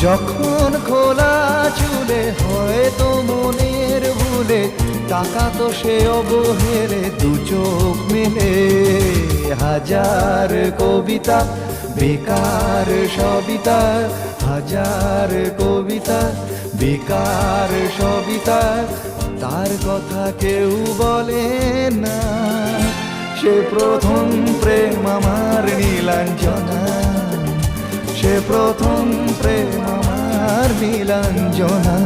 যখন খোলা চুলে হয়তো মনের ভুলে টাকা তো সে অবহেলে দু চোখ মেলে হাজার কবিতা বেকার সবিতা হাজার কবিতা বেকার সবিতা তার কথা কেউ বলে না সে প্রথম প্রেম আমার নীলাঞ্জনা সে প্রথম প্রেম আমার নীলাঞ্জনা